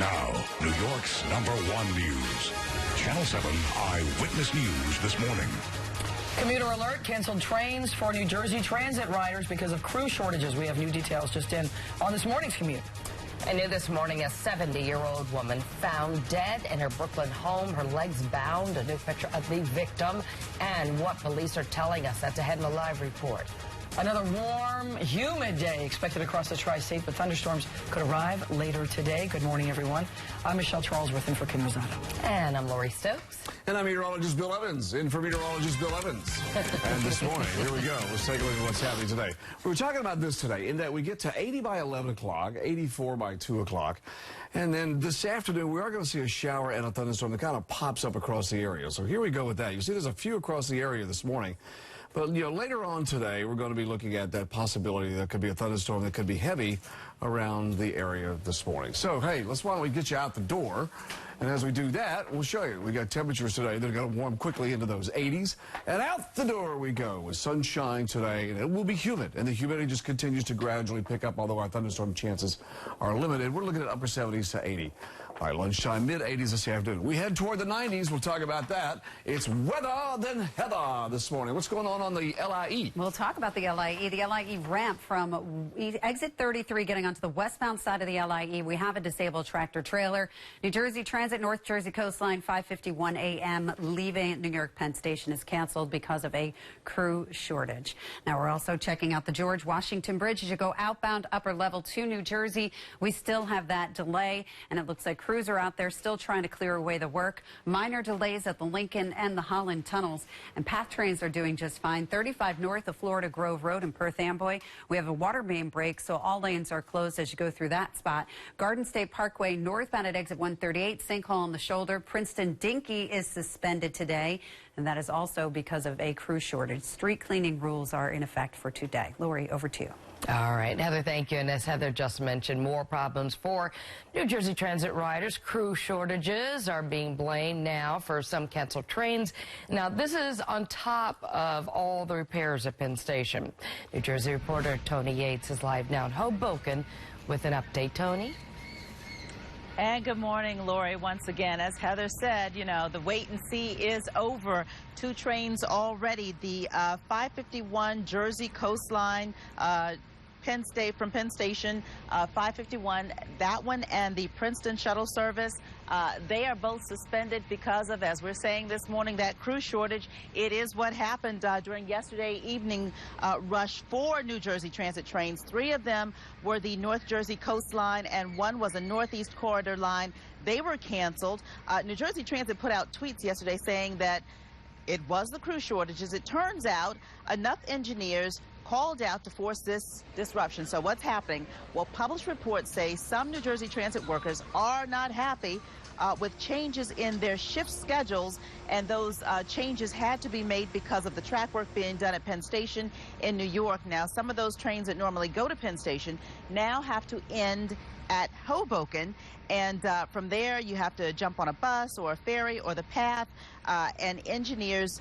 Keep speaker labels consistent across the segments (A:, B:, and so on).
A: Now, New York's #1 news. Channel 7 Eyewitness News this morning.
B: Commuter alert, canceled trains for New Jersey Transit riders because of crew shortages. We have new details just in on this morning's commute.
C: And new this morning, a 70-year-old woman found dead in her Brooklyn home, her legs bound, a new picture of the victim, and what police are telling us. That's ahead in the live report.
B: Another warm, humid day expected across the tri-state, but thunderstorms could arrive later today. Good morning, everyone. I'm Michelle Charlesworth in for Kim Rosado.
C: And I'm Lori Stokes.
D: And I'm meteorologist Bill Evans, in for meteorologist Bill Evans. And this morning, here we go. Let's take a look at what's happening today. We were talking about this today, in that we get to 80 by 11 o'clock, 84 by 2 o'clock. And then this afternoon, we are going to see a shower and a thunderstorm that kind of pops up across the area. So here we go with that. You see there's a few across the area this morning. But, you know, later on today, we're going to be looking at that possibility that could be a thunderstorm that could be heavy around the area this morning. So, hey, why don't we get you out the door? And as we do that, we'll show you. We got temperatures today that are going to warm quickly into those 80s. And out the door we go with sunshine today. And it will be humid. And the humidity just continues to gradually pick up, although our thunderstorm chances are limited. We're looking at upper 70s to 80. By lunchtime, mid-80s this afternoon. We head toward the 90s. We'll talk about that. It's weather then heather this morning. What's going on the LIE?
E: We'll talk about the LIE. The LIE ramp from exit 33 getting onto the westbound side of the LIE. We have a disabled tractor trailer. New Jersey Transit, North Jersey Coastline, 5:51 a.m. leaving New York Penn Station is canceled because of a crew shortage. Now, we're also checking out the George Washington Bridge as you go outbound upper level to New Jersey. We still have that delay, and it looks like crews are out there still trying to clear away the work. Minor delays at the Lincoln and the Holland tunnels, and PATH trains are doing just fine. 35 north of Florida Grove Road in Perth Amboy. We have a water main break, so all lanes are closed as you go through that spot. Garden State Parkway northbound at exit 138, sinkhole on the shoulder. Princeton Dinky is suspended today, and that is also because of a crew shortage. Street cleaning rules are in effect for today. Lori, over to you.
C: All right, Heather, thank you. And as Heather just mentioned, more problems for New Jersey Transit riders. Crew shortages are being blamed now for some canceled trains. Now, this is on top of all the repairs at Penn Station. New Jersey reporter Tony Yates is live now in Hoboken with an update. Tony?
F: And good morning, Lori. Once again, as Heather said, you know, the wait and see is over. 2 trains already. The 551 Jersey Coastline from Penn Station, 551, that one, and the Princeton shuttle service, they are both suspended because of, as we're saying this morning, that crew shortage. It is what happened during yesterday evening rush 4 New Jersey Transit trains. 3 of them were the North Jersey Coastline, and 1 was a Northeast Corridor line. They were canceled. New Jersey Transit put out tweets yesterday saying that it was the crew shortages. It turns out enough engineers called out to force this disruption. So what's happening? Well, published reports say some New Jersey Transit workers are not happy with changes in their shift schedules, and those changes had to be made because of the track work being done at Penn Station in New York. Now, some of those trains that normally go to Penn Station now have to end at Hoboken, and from there you have to jump on a bus or a ferry or the PATH, and engineers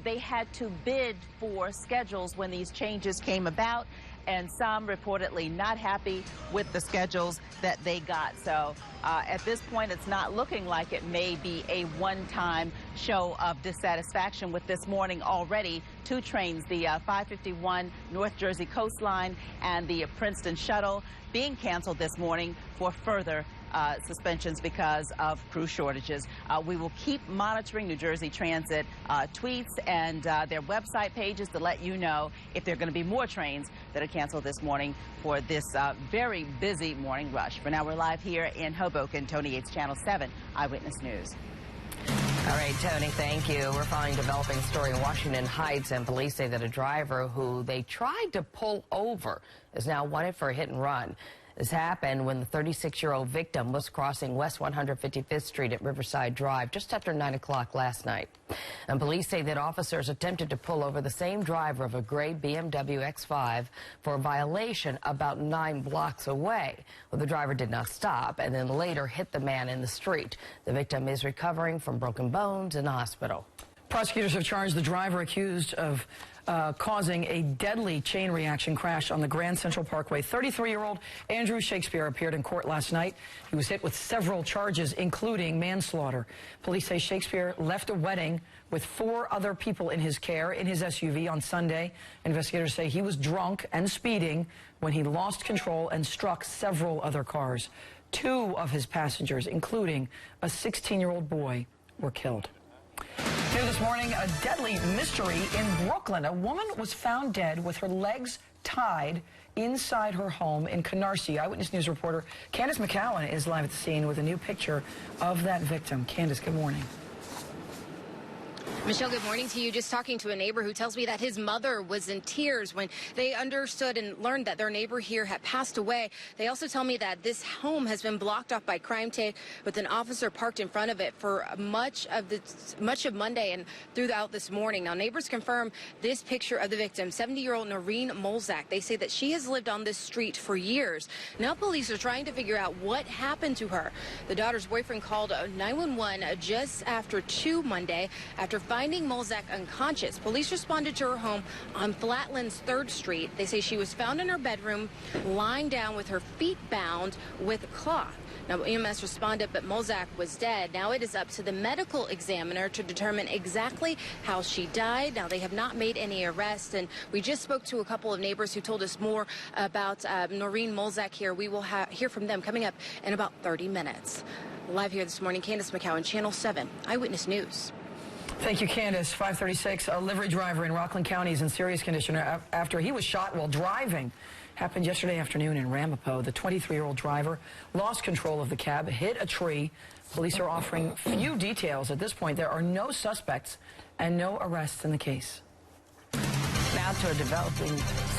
F: they had to bid for schedules when these changes came about, and some reportedly not happy with the schedules that they got. So at this point, it's not looking like it may be a one-time show of dissatisfaction with this morning already. 2 trains, the 551 North Jersey Coastline and the Princeton shuttle, being canceled this morning for further suspensions because of crew shortages. We will keep monitoring New Jersey Transit tweets and their website pages to let you know if there are going to be more trains that are canceled this morning for this very busy morning rush. For now, we're live here in Hoboken. Tony Yates, Channel 7 Eyewitness News.
C: All right, Tony, thank you. We're following a developing story in Washington Heights, and police say that a driver who they tried to pull over is now wanted for a hit and run. This happened when the 36-year-old victim was crossing West 155th Street at Riverside Drive just after 9 o'clock last night. And police say that officers attempted to pull over the same driver of a gray BMW X5 for a violation about 9 blocks away. Well, the driver did not stop and then later hit the man in the street. The victim is recovering from broken bones in the hospital.
B: Prosecutors have charged the driver accused of causing a deadly chain reaction crash on the Grand Central Parkway. 33-year-old Andrew Shakespeare appeared in court last night. He was hit with several charges, including manslaughter. Police say Shakespeare left a wedding with 4 other people in his care in his SUV on Sunday. Investigators say he was drunk and speeding when he lost control and struck several other cars. 2 of his passengers, including a 16-year-old boy, were killed. New this morning, a deadly mystery in Brooklyn. A woman was found dead with her legs tied inside her home in Canarsie. Eyewitness News reporter Candace McCowan is live at the scene with a new picture of that victim. Candace, good morning.
G: Michelle, good morning to you. Just talking to a neighbor who tells me that his mother was in tears when they understood and learned that their neighbor here had passed away. They also tell me that this home has been blocked off by crime tape with an officer parked in front of it for much of Monday and throughout this morning. Now, neighbors confirm this picture of the victim, 70-year-old Noreen Molzak. They say that she has lived on this street for years. Now police are trying to figure out what happened to her. The daughter's boyfriend called 911 just after 2 Monday after finding Molzak unconscious. Police responded to her home on Flatlands 3rd Street. They say she was found in her bedroom, lying down with her feet bound with cloth. Now, EMS responded, but Molzak was dead. Now it is up to the medical examiner to determine exactly how she died. Now, they have not made any arrests, and we just spoke to a couple of neighbors who told us more about Noreen Molzak here. We will hear from them coming up in about 30 minutes. Live here this morning, Candace McCowan, Channel 7, Eyewitness News.
B: Thank you, Candace. 5:36, a livery driver in Rockland County is in serious condition after he was shot while driving. Happened yesterday afternoon in Ramapo. The 23-year-old driver lost control of the cab, hit a tree. Police are offering few details at this point. There are no suspects and no arrests in the case.
C: Now to a developing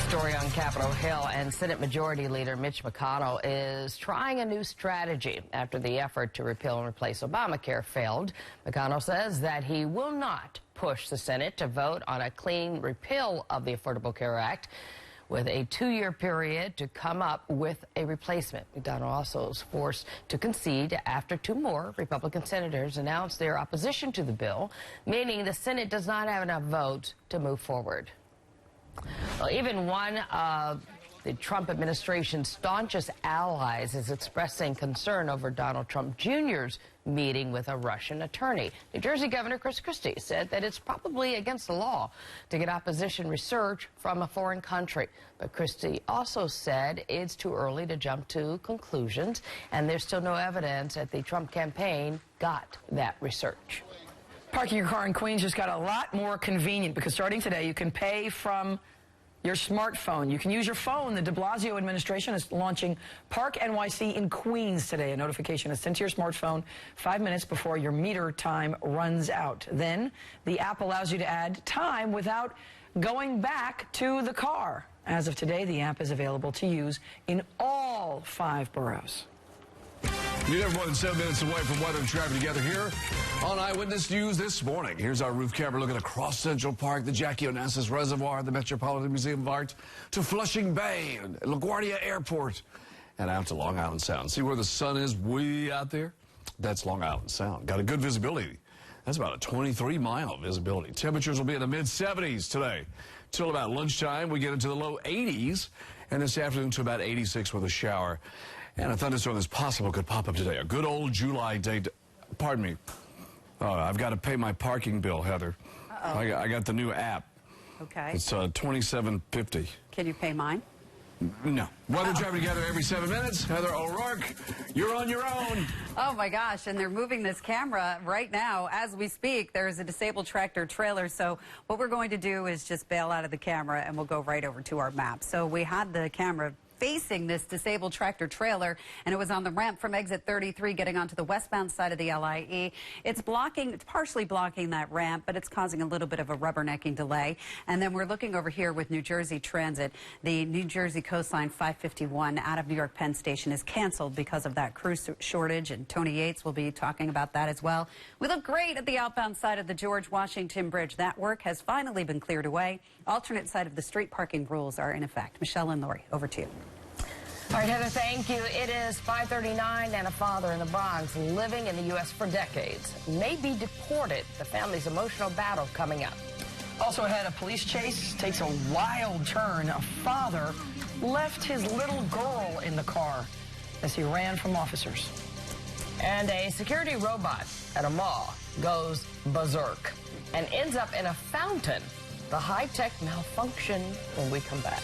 C: story on Capitol Hill, and Senate Majority Leader Mitch McConnell is trying a new strategy after the effort to repeal and replace Obamacare failed. McConnell says that he will not push the Senate to vote on a clean repeal of the Affordable Care Act with a 2-year period to come up with a replacement. McConnell also was forced to concede after 2 more Republican senators announced their opposition to the bill, meaning the Senate does not have enough votes to move forward. Well, even one of the Trump administration's staunchest allies is expressing concern over Donald Trump Jr.'s meeting with a Russian attorney. New Jersey Governor Chris Christie said that it's probably against the law to get opposition research from a foreign country. But Christie also said it's too early to jump to conclusions, and there's still no evidence that the Trump campaign got that research.
B: Parking your car in Queens just got a lot more convenient because starting today, you can pay from your smartphone. You can use your phone. The de Blasio administration is launching Park NYC in Queens today. A notification is sent to your smartphone 5 minutes before your meter time runs out. Then the app allows you to add time without going back to the car. As of today, the app is available to use in all 5 boroughs.
D: You're never more than 7 minutes away from weather and traffic together here on Eyewitness News this morning. Here's our roof camera looking across Central Park, the Jackie Onassis Reservoir, the Metropolitan Museum of Art, to Flushing Bay and LaGuardia Airport, and out to Long Island Sound. See where the sun is way out there? That's Long Island Sound. Got a good visibility. That's about a 23-mile visibility. Temperatures will be in the mid-70s today. Till about lunchtime, we get into the low 80s, and this afternoon to about 86 with a shower. And a thunderstorm that's possible could pop up today. A good old July day. Pardon me. I've got to pay my parking bill, Heather. I got the new app.
E: Okay.
D: It's $27.50.
E: Can you pay mine?
D: No. Weather traffic together every 7 minutes. Heather O'Rourke, you're on your own.
E: Oh, my gosh. And they're moving this camera right now. As we speak, there's a disabled tractor trailer. So what we're going to do is just bail out of the camera, and we'll go right over to our map. So we had the camera facing this disabled tractor trailer, and it was on the ramp from exit 33 getting onto the westbound side of the LIE. It's partially blocking that ramp, but it's causing a little bit of a rubbernecking delay. And then we're looking over here with New Jersey Transit. The New Jersey Coastline 551 out of New York Penn Station is canceled because of that crew shortage, and Tony Yates will be talking about that as well. We look great at the outbound side of the George Washington Bridge. That work has finally been cleared away. Alternate side of the street parking rules are in effect. Michelle and Lori, over to you.
C: All right, Heather, thank you. It is 5:39, and a father in the Bronx living in the U.S. for decades may be deported. The family's emotional battle coming up.
B: Also ahead, a police chase takes a wild turn. A father left his little girl in the car as he ran from officers.
C: And a security robot at a mall goes berserk and ends up in a fountain. The high-tech malfunction when we come back.